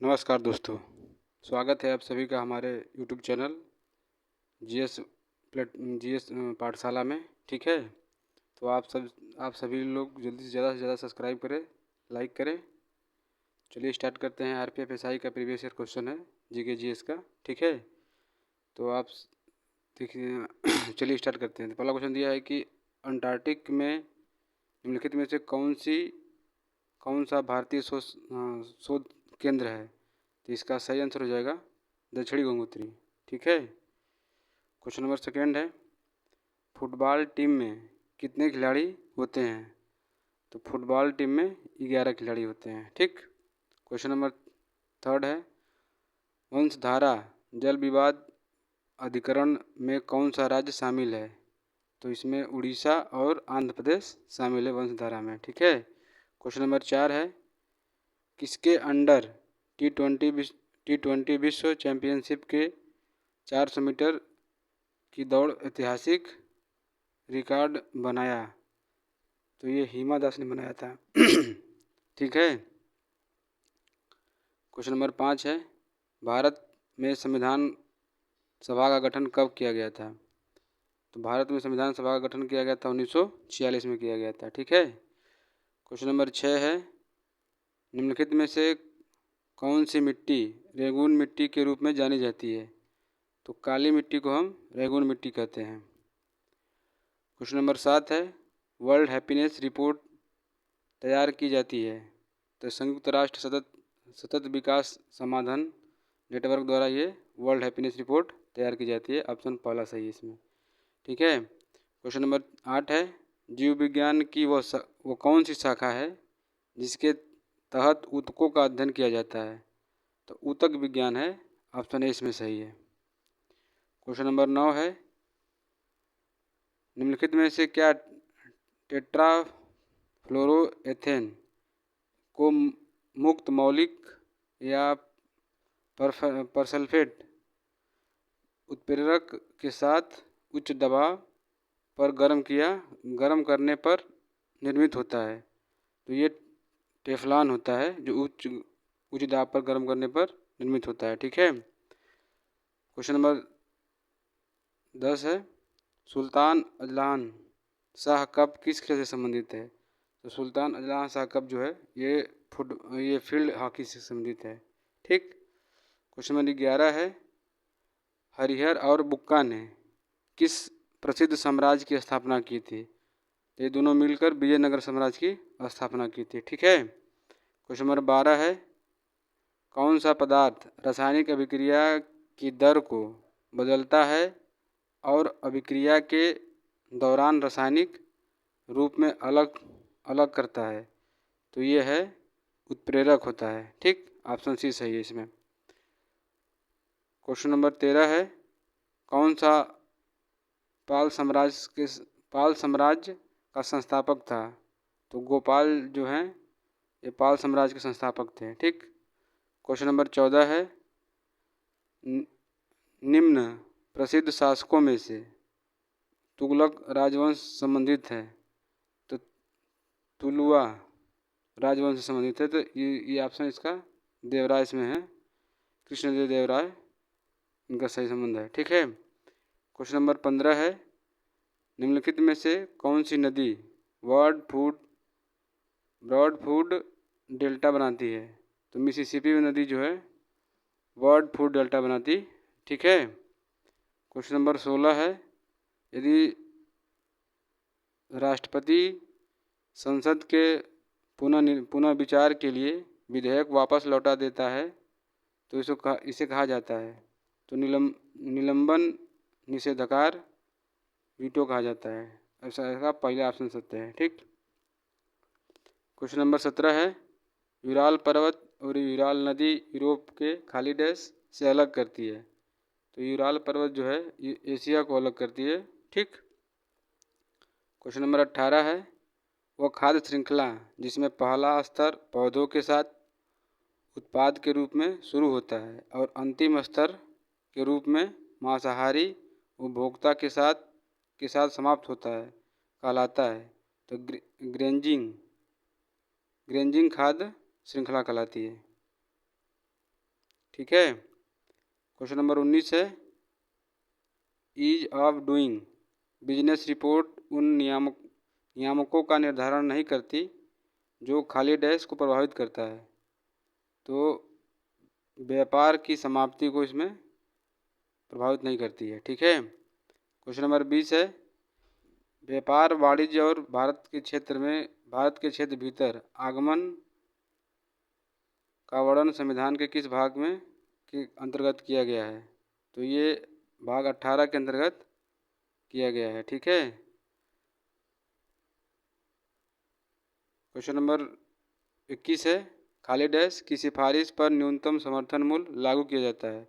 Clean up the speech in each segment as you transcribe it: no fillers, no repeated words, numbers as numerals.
नमस्कार दोस्तों, स्वागत है आप सभी का हमारे यूट्यूब चैनल जीएस जीएस पाठशाला में। ठीक है, तो आप सभी लोग जल्दी से ज़्यादा सब्सक्राइब करें, लाइक करें। चलिए स्टार्ट करते हैं। आरपीएफ एसआई का प्रीवियस ईयर क्वेश्चन है, जीके जीएस का। ठीक है, तो आप देखिए चलिए स्टार्ट करते हैं। तो पहला क्वेश्चन दिया है कि अंटार्कटिक में निम्नलिखित में से कौन सा भारतीय शोध केंद्र है। तो इसका सही आंसर हो जाएगा दक्षिणी गंगोत्री। ठीक है, क्वेश्चन नंबर सेकेंड है, फुटबॉल टीम में कितने खिलाड़ी होते हैं। तो फुटबॉल टीम में 11 खिलाड़ी होते हैं। ठीक, क्वेश्चन नंबर थर्ड है, वंशधारा जल विवाद अधिकरण में कौन सा राज्य शामिल है। तो इसमें उड़ीसा और आंध्र प्रदेश शामिल है वंशधारा में। ठीक है, क्वेश्चन नंबर 4 है, किसके अंडर टी20 विश्व चैंपियनशिप के 400 मीटर की दौड़ ऐतिहासिक रिकॉर्ड बनाया। तो ये हिमा दास ने बनाया था। ठीक है, क्वेश्चन नंबर 5 है, भारत में संविधान सभा का गठन कब किया गया था। तो भारत में संविधान सभा का गठन किया गया था 1946 में किया गया था। ठीक है, क्वेश्चन नंबर 6 है, निम्नलिखित में से कौन सी मिट्टी रेगून मिट्टी के रूप में जानी जाती है। तो काली मिट्टी को हम रेगून मिट्टी कहते हैं। क्वेश्चन नंबर 7 है, वर्ल्ड हैप्पीनेस रिपोर्ट तैयार की जाती है। तो संयुक्त राष्ट्र सतत विकास समाधान नेटवर्क द्वारा ये वर्ल्ड हैप्पीनेस रिपोर्ट तैयार की जाती है। ऑप्शन पहला सही है इसमें। ठीक है, क्वेश्चन नंबर 8 है, जीव विज्ञान की वो कौन सी शाखा है जिसके तहत ऊतकों का अध्ययन किया जाता है। तो ऊतक विज्ञान है। ऑप्शन ए इसमें सही है। क्वेश्चन नंबर 9 है, निम्नलिखित में से क्या टेट्राफ्लोरोएथेन को मुक्त मौलिक या परसल्फेट उत्प्रेरक के साथ उच्च दबाव पर गर्म करने पर निर्मित होता है। तो ये टेफ्लॉन होता है जो उच्च दाब पर गर्म करने पर निर्मित होता है। ठीक है, क्वेश्चन नंबर 10 है, सुल्तान अजलान शाह कप किस खेल से संबंधित है। तो सुल्तान अजलान शाह कप जो है ये फील्ड हॉकी से संबंधित है। ठीक, क्वेश्चन नंबर 11 है, हरिहर और बुक्का ने किस प्रसिद्ध साम्राज्य की स्थापना की थी। ये दोनों मिलकर विजयनगर साम्राज्य की स्थापना की थी। ठीक है, क्वेश्चन नंबर 12 है, कौन सा पदार्थ रासायनिक अभिक्रिया की दर को बदलता है और अभिक्रिया के दौरान रासायनिक रूप में अलग अलग करता है। तो ये है उत्प्रेरक होता है। ठीक, ऑप्शन सी सही है इसमें। क्वेश्चन नंबर 13 है, कौन सा पाल साम्राज्य का संस्थापक था। तो गोपाल जो हैं ये पाल साम्राज्य के संस्थापक थे। ठीक, क्वेश्चन नंबर 14 है, निम्न प्रसिद्ध शासकों में से तुगलक राजवंश संबंधित है। तो तुलुआ राजवंश से संबंधित है। तो ये ऑप्शन इसका देवराय इसमें है, कृष्णदेव देवराय इनका सही संबंध है। ठीक है, क्वेश्चन नंबर 15 है, निम्नलिखित में से कौन सी नदी ब्रॉड फूड डेल्टा बनाती है। तो मिसिसिपी नदी जो है ब्रॉड फूड डेल्टा बनाती। ठीक है, क्वेश्चन नंबर 16 है, यदि राष्ट्रपति संसद के पुनः विचार के लिए विधेयक वापस लौटा देता है तो इसे कहा जाता है। तो निलंबन निषेधाधिकार वीटो कहा जाता है। ऐसा पहला ऑप्शन सत्य है। ठीक, क्वेश्चन नंबर 17 है, यूराल पर्वत और यूराल नदी यूरोप के खाली देश से अलग करती है। तो यूराल पर्वत जो है ये एशिया को अलग करती है। ठीक, क्वेश्चन नंबर 18 है, वह खाद्य श्रृंखला जिसमें पहला स्तर पौधों के साथ उत्पाद के रूप में शुरू होता है और अंतिम स्तर के रूप में मांसाहारी उपभोक्ता के साथ समाप्त होता है कहलाता है। तो ग्रेंजिंग खाद्य श्रृंखला कहलाती है। ठीक है। क्वेश्चन नंबर 19 है, ease of doing business report उन नियामकों का निर्धारण नहीं करती जो खाली डैश को प्रभावित करता है। तो व्यापार की समाप्ति को इसमें प्रभावित नहीं करती है। ठीक है। क्वेश्चन नंबर 20 है, व्यापार वाणिज्य और भारत के क्षेत्र भीतर आगमन का वर्णन संविधान के किस भाग में के अंतर्गत किया गया है? तो ये भाग 18 के अंतर्गत किया गया है। ठीक है। क्वेश्चन नंबर 21 है, खाली डैश की सिफारिश पर न्यूनतम समर्थन मूल्य लागू किया जाता है।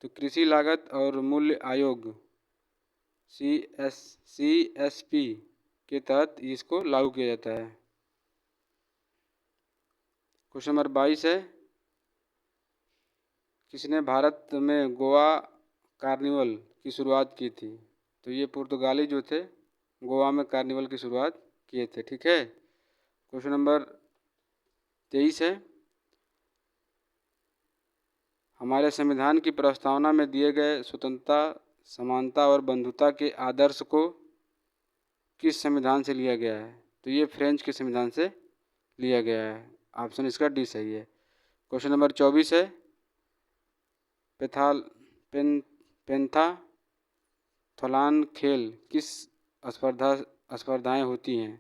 तो कृषि लागत और मूल्य आयोग CSP के तहत इसको लागू किया जाता है। क्वेश्चन नंबर 22 है, किसने भारत में गोवा कार्निवल की शुरुआत की थी? तो ये पुर्तगाली जो थे गोवा में कार्निवल की शुरुआत किए थे। ठीक है। क्वेश्चन नंबर 23 है, हमारे संविधान की प्रस्तावना में दिए गए स्वतंत्रता, समानता और बंधुता के आदर्श को किस संविधान से लिया गया है? तो ये फ्रेंच के संविधान से लिया गया है। ऑप्शन इसका डी सही है। क्वेश्चन नंबर 24 है, पेंथाथलॉन खेल किस स्पर्धाएं होती हैं?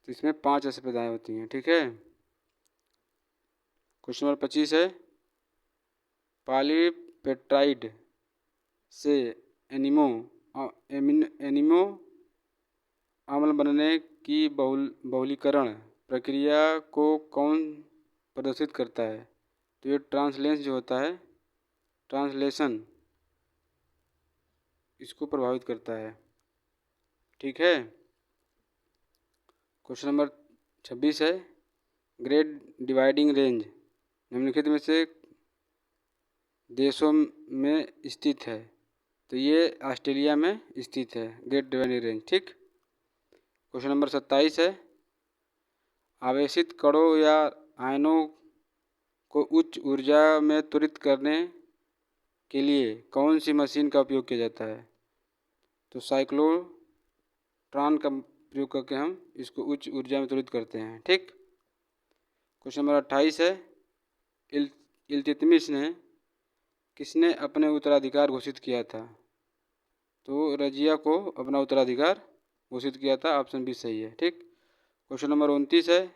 तो इसमें 5 स्पर्धाएं होती हैं। ठीक है। क्वेश्चन नंबर 25 है, पॉलीपेप्टाइड से एनिमो अम्ल बनने की बहुलीकरण प्रक्रिया को कौन प्रदर्शित करता है? तो ये ट्रांसलेशन जो होता है, ट्रांसलेशन इसको प्रभावित करता है। ठीक है। क्वेश्चन नंबर 26 है, ग्रेट डिवाइडिंग रेंज निम्नलिखित में से देशों में स्थित है? तो ये ऑस्ट्रेलिया में स्थित है ग्रेट डिवाइडिंग रेंज। ठीक। क्वेश्चन नंबर 27 है, आवेशित कणों या आयनों को उच्च ऊर्जा में त्वरित करने के लिए कौन सी मशीन का उपयोग किया जाता है? तो साइक्लोट्रॉन का प्रयोग करके हम इसको उच्च ऊर्जा में त्वरित करते हैं। ठीक। क्वेश्चन नंबर 28 है, इल्तुतमिश ने किसने अपने उत्तराधिकार घोषित किया था? तो रजिया को अपना उत्तराधिकार घोषित किया था। ऑप्शन बी सही है। ठीक। क्वेश्चन नंबर 29 है,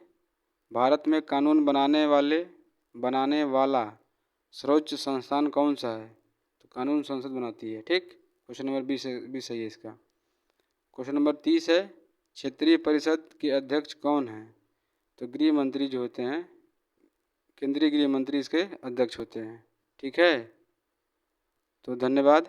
भारत में कानून बनाने वाला सर्वोच्च संस्थान कौन सा है? तो कानून संसद बनाती है। ठीक। क्वेश्चन नंबर 20 सही है इसका। क्वेश्चन नंबर 30 है, क्षेत्रीय परिषद के अध्यक्ष कौन हैं? तो गृह मंत्री जो होते हैं, केंद्रीय गृह मंत्री इसके अध्यक्ष होते हैं। ठीक है। तो धन्यवाद।